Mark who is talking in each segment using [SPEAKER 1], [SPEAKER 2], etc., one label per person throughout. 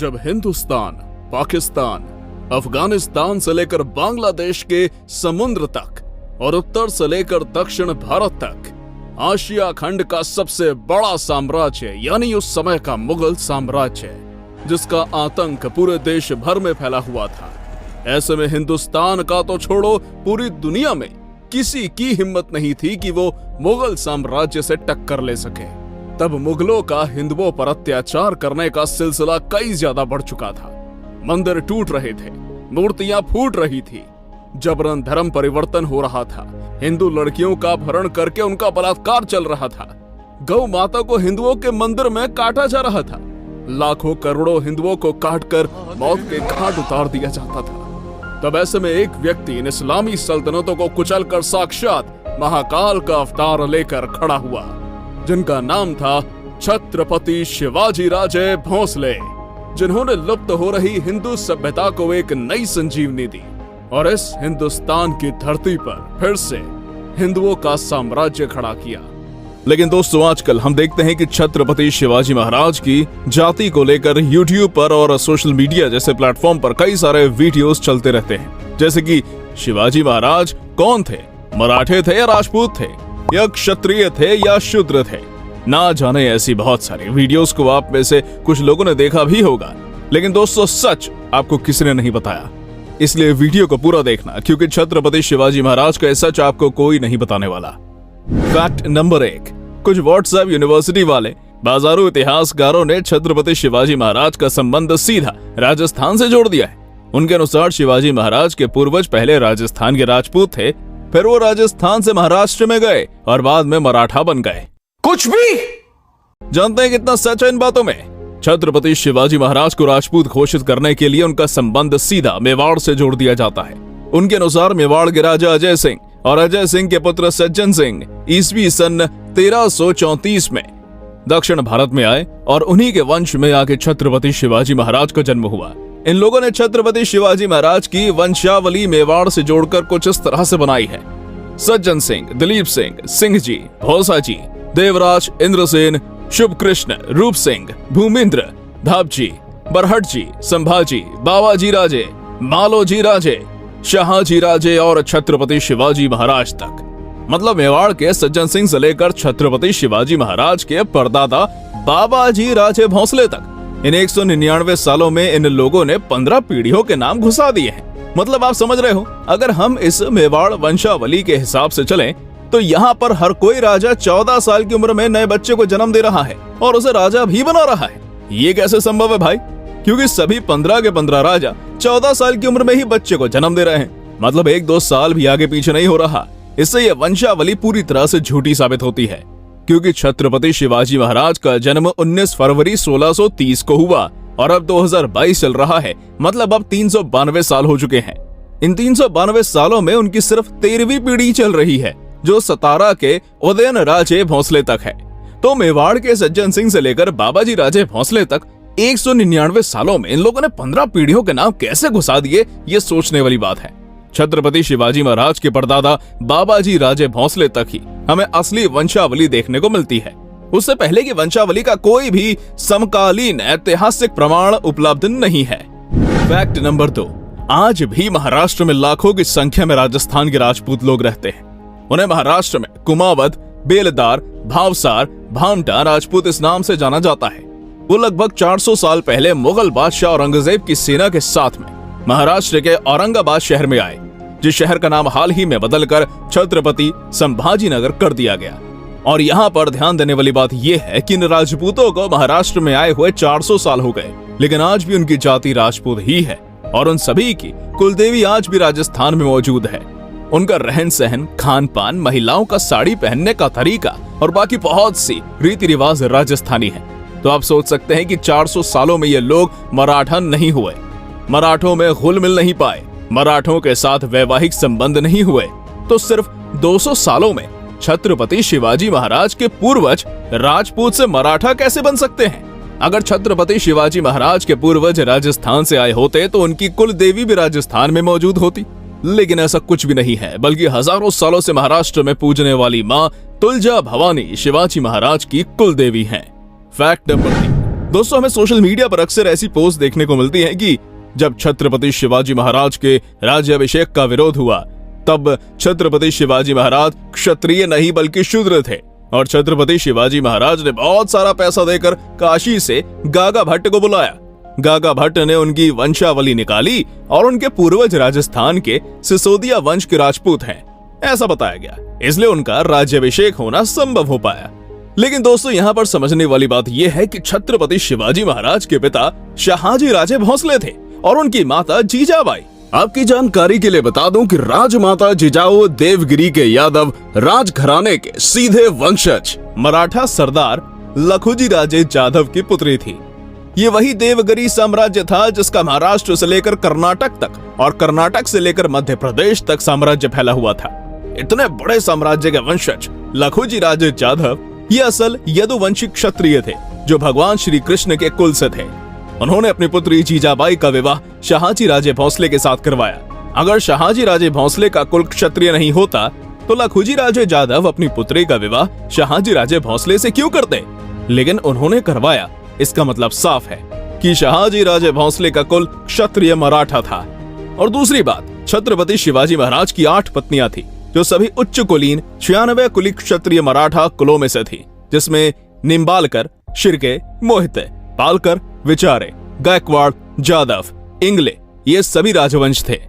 [SPEAKER 1] जब हिंदुस्तान, पाकिस्तान, अफगानिस्तान से लेकर बांग्लादेश के समुद्र तक और उत्तर से लेकर दक्षिण भारत तक आशिया खंड का सबसे बड़ा साम्राज्य यानी उस समय का मुगल साम्राज्य, जिसका आतंक पूरे देश भर में फैला हुआ था। ऐसे में हिंदुस्तान का तो छोड़ो, पूरी दुनिया में किसी की हिम्मत नहीं थी कि वो मुगल साम्राज्य से टक्कर ले सके। तब मुगलों का हिंदुओं पर अत्याचार करने का सिलसिला कई ज्यादा बढ़ चुका था। मंदिर टूट रहे थे, मूर्तियां फूट रही थी, जबरन धर्म परिवर्तन हो रहा था, हिंदू लड़कियों का अपहरण करके उनका बलात्कार चल रहा था, गौ माता को हिंदुओं के मंदिर में काटा जा रहा था, लाखों करोड़ों हिंदुओं को काटकर मौत के घाट उतार दिया जाता था। तब ऐसे में एक व्यक्ति इन इस्लामी सल्तनतों को कुचलकर साक्षात महाकाल का अवतार लेकर खड़ा हुआ, जिनका नाम था छत्रपति शिवाजी राजे भोंसले, जिन्होंने लुप्त हो रही हिंदू सभ्यता को एक नई संजीवनी दी और इस हिंदुस्तान की धरती पर फिर से हिंदुओं का साम्राज्य खड़ा किया। लेकिन दोस्तों, आजकल हम देखते हैं कि छत्रपति शिवाजी महाराज की जाति को लेकर यूट्यूब पर और सोशल मीडिया जैसे प्लेटफॉर्म पर कई सारे वीडियोस चलते रहते हैं, जैसे कि शिवाजी महाराज कौन थे, मराठे थे या राजपूत थे, या क्षत्रिय थे या शूद्र थे। ना जाने ऐसी बहुत सारी वीडियोस को आप में से कुछ लोगों ने देखा भी होगा, लेकिन दोस्तों सच आपको किसी ने नहीं बताया, इसलिए वीडियो को पूरा देखना, क्योंकि छत्रपति शिवाजी महाराज का सच आपको कोई नहीं बताने वाला। फैक्ट नंबर 1, कुछ व्हाट्सएप यूनिवर्सिटी वाले बाजारू इतिहासकारों ने छत्रपति शिवाजी महाराज का संबंध सीधा राजस्थान से जोड़ दिया है। उनके अनुसार शिवाजी महाराज के पूर्वज पहले राजस्थान के राजपूत थे, फिर वो राजस्थान से महाराष्ट्र में गए और बाद में मराठा बन गए। कुछ भी जानते हैं कितना सच है इन बातों में? छत्रपति शिवाजी महाराज को राजपूत घोषित करने के लिए उनका संबंध सीधा मेवाड़ से जोड़ दिया जाता है। उनके अनुसार मेवाड़ के राजा अजय सिंह और अजय सिंह के पुत्र सज्जन सिंह ईस्वी सन 1334 में दक्षिण भारत में आए और उन्हीं के वंश में आके छत्रपति शिवाजी महाराज का जन्म हुआ। इन लोगों ने छत्रपति शिवाजी महाराज की वंशावली मेवाड़ से जोड़कर कुछ इस तरह से बनाई है: सज्जन सिंह, दिलीप सिंह, सिंह जी, भोसा जी, देवराज, इंद्रसेन, शुभ कृष्ण, रूप सिंह, भूमिंद्र, धापजी, बरहट जी, संभाजी, बावाजी राजे, मालोजी राजे, शाहजी राजे और छत्रपति शिवाजी महाराज तक। मतलब मेवाड़ के सज्जन सिंह से लेकर छत्रपति शिवाजी महाराज के परदादा बाबाजी राजे भोंसले तक इन 199 सालों में इन लोगों ने 15 पीढ़ियों के नाम घुसा दिए हैं। मतलब आप समझ रहे हो, अगर हम इस मेवाड़ वंशावली के हिसाब से चलें तो यहाँ पर हर कोई राजा 14 साल की उम्र में नए बच्चे को जन्म दे रहा है और उसे राजा भी बना रहा है। ये कैसे संभव है भाई? क्योंकि सभी 15 के 15 राजा 14 साल की उम्र में ही बच्चे को जन्म दे रहे हैं। मतलब 1-2 साल भी आगे पीछे नहीं हो रहा। इससे यह वंशावली पूरी तरह से झूठी साबित होती है, क्योंकि छत्रपति शिवाजी महाराज का जन्म 19 फरवरी 1630 को हुआ और अब 2022 चल रहा है। मतलब अब 392 साल हो चुके हैं। इन 392 सालों में उनकी सिर्फ 13वीं पीढ़ी चल रही है, जो सतारा के उदयन राजे भोंसले तक है। तो मेवाड़ के सज्जन सिंह से लेकर बाबाजी राजे भोंसले तक 199 सालों में इन लोगों ने 15 पीढ़ियों के नाम कैसे घुसा दिए, ये सोचने वाली बात है। छत्रपति शिवाजी महाराज के परदादा बाबाजी राजे भोंसले तक ही हमें असली वंशावली देखने को मिलती है। उससे पहले की वंशावली का कोई भी समकालीन ऐतिहासिक प्रमाण उपलब्ध नहीं है। फैक्ट नंबर 2, आज भी महाराष्ट्र में लाखों की संख्या में राजस्थान के राजपूत लोग रहते हैं। उन्हें महाराष्ट्र में कुमावत, बेलदार, भावसार, भामटा राजपूत इस नाम से जाना जाता है। वो लगभग 400 साल पहले मुगल बादशाह औरंगजेब की सेना के साथ में महाराष्ट्र के औरंगाबाद शहर में आए, जिस शहर का नाम हाल ही में बदलकर छत्रपति संभाजी नगर कर दिया गया। और यहाँ पर ध्यान देने वाली बात यह है कि इन राजपूतों को महाराष्ट्र में आए हुए 400 साल हो गए, लेकिन आज भी उनकी जाति राजपूत ही है और उन सभी की कुलदेवी आज भी राजस्थान में मौजूद है। उनका रहन सहन, खान पान, महिलाओं का साड़ी पहनने का तरीका और बाकी बहुत सी रीति रिवाज राजस्थानी है। तो आप सोच सकते हैं कि 400 सालों में ये लोग मराठा नहीं हुए, मराठों में घुल मिल नहीं पाए, मराठों के साथ वैवाहिक संबंध नहीं हुए, तो सिर्फ 200 सालों में छत्रपति शिवाजी महाराज के पूर्वज राजपूत से मराठा कैसे बन सकते हैं? अगर छत्रपति शिवाजी महाराज के पूर्वज राजस्थान से आए होते तो उनकी कुल देवी भी राजस्थान में मौजूद होती, लेकिन ऐसा कुछ भी नहीं है, बल्कि हजारों सालों से महाराष्ट्र में पूजने वाली माँ तुलजा भवानी शिवाजी महाराज की कुल देवी हैं। फैक्ट नंबर 3, दोस्तों, हमें सोशल मीडिया पर अक्सर ऐसी पोस्ट देखने को मिलती है कि जब छत्रपति शिवाजी महाराज के राज्याभिषेक का विरोध हुआ तब छत्रपति शिवाजी महाराज क्षत्रिय नहीं बल्कि शूद्र थे और छत्रपति शिवाजी महाराज ने बहुत सारा पैसा देकर काशी से गागा भट्ट को बुलाया। गागा भट्ट ने उनकी वंशावली निकाली और उनके पूर्वज राजस्थान के सिसोदिया वंश के राजपूत हैं, ऐसा बताया गया, इसलिए उनका राज्याभिषेक होना संभव हो पाया। लेकिन दोस्तों, यहाँ पर समझने वाली बात यह है कि छत्रपति शिवाजी महाराज के पिता शहाजी राजे भोंसले थे और उनकी माता जीजाबाई। आपकी जानकारी के लिए बता दूं कि राजमाता जिजाऊ देवगिरी के यादव राजघराने के सीधे वंशज मराठा सरदार लखुजी राजे जाधव की पुत्री थी। ये वही देवगिरी साम्राज्य था जिसका महाराष्ट्र से लेकर कर्नाटक तक और कर्नाटक से लेकर मध्य प्रदेश तक साम्राज्य फैला हुआ था। इतने बड़े साम्राज्य के वंशज लखुजी राजे जाधव ये असल यदुवंशी क्षत्रिय थे जो भगवान श्री कृष्ण के कुल से थे। उन्होंने अपनी पुत्री जीजाबाई का विवाह शहाजी राजे भोंसले के साथ करवाया। अगर शहाजी राजे भोंसले का कुल क्षत्रिय नहीं होता तो लखुजी राजे जाधव अपनी पुत्री का विवाह शहाजी राजे भोंसले से क्यों करते, लेकिन उन्होंने करवाया। इसका मतलब साफ है कि शहाजी राजे भोंसले का कुल क्षत्रिय मराठा था। और दूसरी बात, छत्रपति शिवाजी महाराज की 8 पत्नियां थी जो सभी उच्च कुलीन 96 कुली क्षत्रिय मराठा कुलों में से थी, जिसमें निम्बालकर, शिर्के, मोहिते, पालकर, विचारे, गायकवाड़, जादव, इंगले ये सभी राजवंश थे।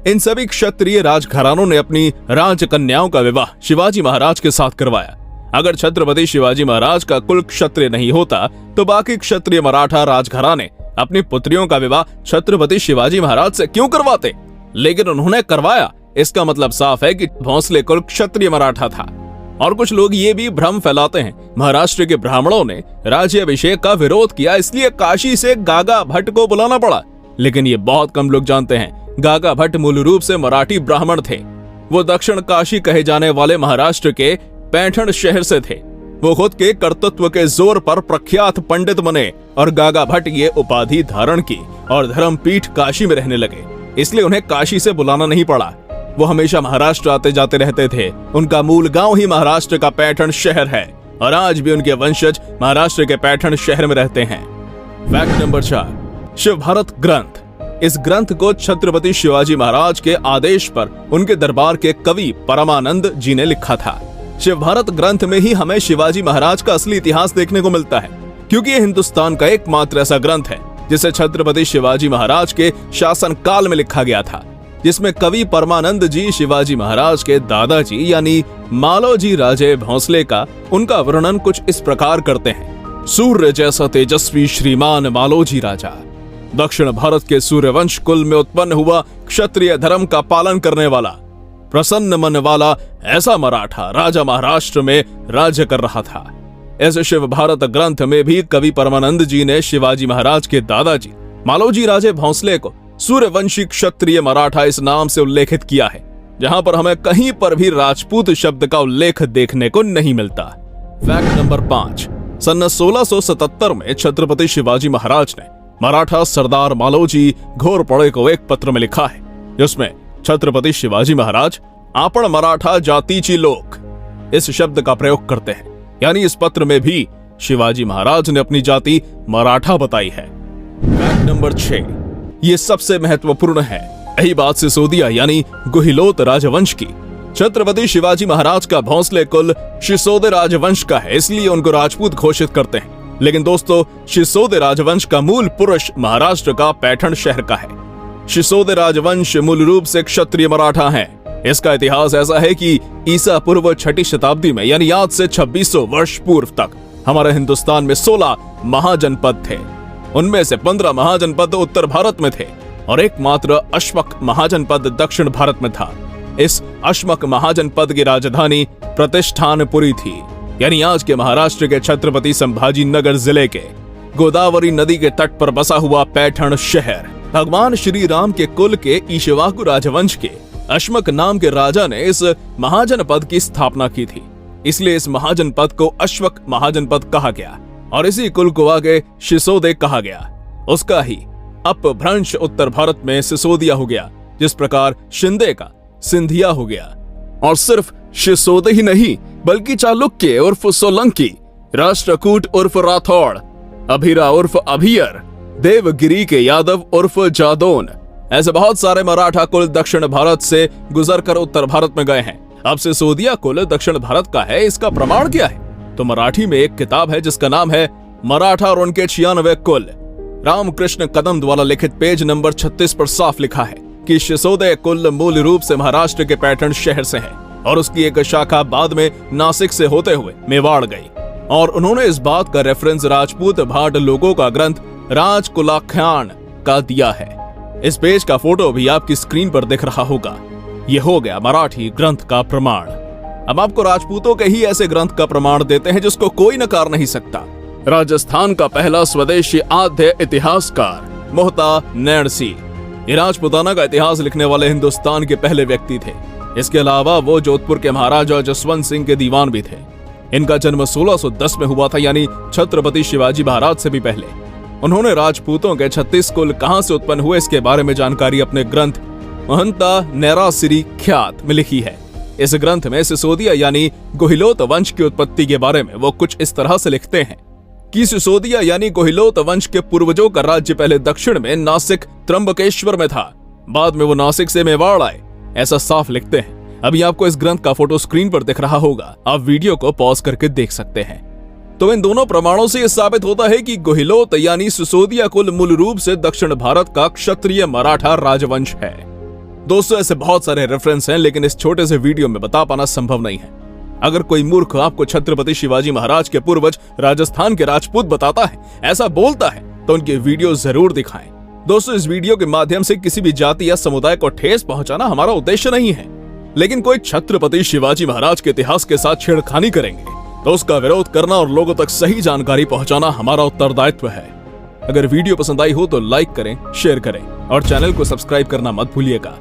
[SPEAKER 1] इन सभी क्षत्रिय राजघरानों ने अपनी राजकन्याओं का विवाह शिवाजी महाराज के साथ करवाया। अगर छत्रपति शिवाजी महाराज का कुल क्षत्रिय नहीं होता तो बाकी क्षत्रिय मराठा राजघराने अपनी पुत्रियों का विवाह छत्रपति शिवाजी महाराज से क्यों करवाते, लेकिन उन्होंने करवाया। इसका मतलब साफ है कि भोंसले कुल क्षत्रिय मराठा था। और कुछ लोग ये भी भ्रम फैलाते हैं महाराष्ट्र के ब्राह्मणों ने राज्याभिषेक का विरोध किया इसलिए काशी से गागा भट्ट को बुलाना पड़ा, लेकिन ये बहुत कम लोग जानते हैं गागा भट्ट मूल रूप से मराठी ब्राह्मण थे। वो दक्षिण काशी कहे जाने वाले महाराष्ट्र के पैठण शहर से थे। वो खुद के कर्तृत्व के जोर पर प्रख्यात पंडित बने और गागा भट्ट ये उपाधि धारण की और धर्मपीठ काशी में रहने लगे, इसलिए उन्हें काशी से बुलाना नहीं पड़ा। वो हमेशा महाराष्ट्र आते जाते रहते थे। उनका मूल गांव ही महाराष्ट्र का पैठण शहर है और आज भी उनके वंशज महाराष्ट्र के पैठण शहर में रहते हैं। फैक्ट नंबर 4, शिव भारत ग्रंथ। इस ग्रंथ को छत्रपति शिवाजी महाराज के आदेश पर उनके दरबार के कवि परमानंद जी ने लिखा था। शिव भारत ग्रंथ में ही हमें शिवाजी महाराज का असली इतिहास देखने को मिलता है, क्योंकि ये हिंदुस्तान का एकमात्र ऐसा ग्रंथ है जिसे छत्रपति शिवाजी महाराज के शासन काल में लिखा गया था, जिसमें कवि परमानंद जी शिवाजी महाराज के दादाजी यानी मालोजी राजे भोंसले का उनका वर्णन कुछ इस प्रकार करते हैं। सूर्य जैसा तेजस्वी श्रीमान मालोजी राजा, दक्षिण भारत के सूर्यवंश कुल में उत्पन्न हुआ, क्षत्रिय धर्म का पालन करने वाला, प्रसन्न मन वाला ऐसा मराठा राजा महाराष्ट्र में राज्य कर रहा था। ऐसे शिव भारत ग्रंथ में भी कवि परमानंद जी ने शिवाजी महाराज के दादाजी मालोजी राजे भोंसले को सूर्यवंशी क्षत्रिय मराठा इस नाम से उल्लेखित किया है, जहां पर हमें कहीं पर भी राजपूत शब्द का उल्लेख देखने को नहीं मिलता। फैक्ट नंबर 5, सन 1677 में छत्रपति शिवाजी महाराज ने मराठा सरदार मालोजी घोरपड़े को एक पत्र में लिखा है, जिसमें छत्रपति शिवाजी महाराज आपण मराठा जातीची लोक इस शब्द का प्रयोग करते हैं। यानी इस पत्र में भी शिवाजी महाराज ने अपनी जाति मराठा बताई है। फैक्ट नंबर 6, ये सबसे महत्वपूर्ण है। यही बात सिसोदिया यानी गुहिलोत राजवंश की। छत्रपति शिवाजी महाराज का भोंसले कुल शिसोदे राजवंश का है, इसलिए उनको राजपूत घोषित करते हैं। लेकिन दोस्तों, शिसोदे राजवंश का मूल पुरुष महाराष्ट्र का पैठण शहर का है। शिसोदे राजवंश मूल रूप से क्षत्रिय मराठा है। इसका इतिहास ऐसा है कि ईसा पूर्व 6ठी शताब्दी में यानी आज से 2600 वर्ष पूर्व तक हमारे हिंदुस्तान में 16 महाजनपद थे। उनमें से 15 महाजनपद उत्तर भारत में थे और एकमात्र अश्मक महाजनपद दक्षिण भारत में था। इस अश्मक महाजनपद की राजधानी प्रतिष्ठानपुरी थी, यानी आज के महाराष्ट्र के छत्रपति संभाजी नगर जिले के गोदावरी नदी के तट पर बसा हुआ पैठण शहर भगवान श्री राम के कुल के ईक्ष्वाकु राजवंश के अश्मक नाम के राजा ने इस महाजनपद की स्थापना की थी, इसलिए इस महाजनपद को अश्वक महाजनपद कहा गया और इसी कुल को आगे शिसोदे कहा गया। उसका ही अपभ्रंश उत्तर भारत में सिसोदिया हो गया, जिस प्रकार शिंदे का सिंधिया हो गया। और सिर्फ शिसोदे ही नहीं बल्कि चालुक्य उर्फ सोलंकी, राष्ट्रकूट उर्फ राठौड़, अभिरा उर्फ अभियर, देवगिरी के यादव उर्फ जादौन, ऐसे बहुत सारे मराठा कुल दक्षिण भारत से गुजरकर उत्तर भारत में गए हैं। अब सिसोदिया कुल दक्षिण भारत का है, इसका प्रमाण क्या है? तो मराठी में एक किताब है जिसका नाम है मराठा और उनके 96 कुल। रामकृष्ण कदम द्वारा लिखित पेज नंबर 36 पर साफ लिखा है कि सिसोदिया कुल मूल रूप से महाराष्ट्र के पैठण शहर से है और उसकी एक शाखा बाद में नासिक से होते हुए मेवाड़ गई। और उन्होंने इस बात का रेफरेंस राजपूत भाट लोगों का ग्रंथ राजकुलाख्यान का दिया है। इस पेज का फोटो भी आपकी स्क्रीन पर दिख रहा होगा। यह हो गया मराठी ग्रंथ का प्रमाण। अब आपको राजपूतों के ही ऐसे ग्रंथ का प्रमाण देते हैं जिसको कोई नकार नहीं सकता। राजस्थान का पहला स्वदेशी आद्य इतिहासकार मोहता नैणसी ये राजपुताना का इतिहास लिखने वाले हिंदुस्तान के पहले व्यक्ति थे। इसके अलावा वो जोधपुर के महाराजा जसवंत सिंह के दीवान भी थे। इनका जन्म 1610 में हुआ था, यानी छत्रपति शिवाजी महाराज से भी पहले। उन्होंने राजपूतों के 36 कुल कहां से उत्पन्न हुए इसके बारे में जानकारी अपने ग्रंथ महंता नैरासिरी ख्यात में लिखी है। इस ग्रंथ में सिसोदिया यानी गोहिलोत वंश की उत्पत्ति के बारे में वो कुछ इस तरह से लिखते हैं कि सिसोदिया यानी गोहिलोत वंश के पूर्वजों का राज्य पहले दक्षिण में नासिक त्र्यंबकेश्वर में था, बाद में वो नासिक से मेवाड़ आए, ऐसा साफ लिखते हैं। अभी आपको इस ग्रंथ का फोटो स्क्रीन पर दिख रहा होगा, आप वीडियो को पॉज करके देख सकते हैं। तो इन दोनों प्रमाणों से यह साबित होता है कि गोहिलोत यानी सिसोदिया कुल मूल रूप से दक्षिण भारत का क्षत्रिय मराठा राजवंश है। दोस्तों, ऐसे बहुत सारे रेफरेंस हैं, लेकिन इस छोटे से वीडियो में बता पाना संभव नहीं है। अगर कोई मूर्ख आपको छत्रपति शिवाजी महाराज के पूर्वज राजस्थान के राजपूत बताता है, ऐसा बोलता है, तो उनके वीडियो जरूर दिखाएं। दोस्तों, इस वीडियो के माध्यम से किसी भी जाति या समुदाय को ठेस पहुंचाना हमारा उद्देश्य नहीं है, लेकिन कोई छत्रपति शिवाजी महाराज के इतिहास के साथ छेड़खानी करेंगे तो उसका विरोध करना और लोगों तक सही जानकारी पहुंचाना हमारा उत्तरदायित्व है। अगर वीडियो पसंद आई हो तो लाइक करें, शेयर करें और चैनल को सब्सक्राइब करना मत भूलिएगा।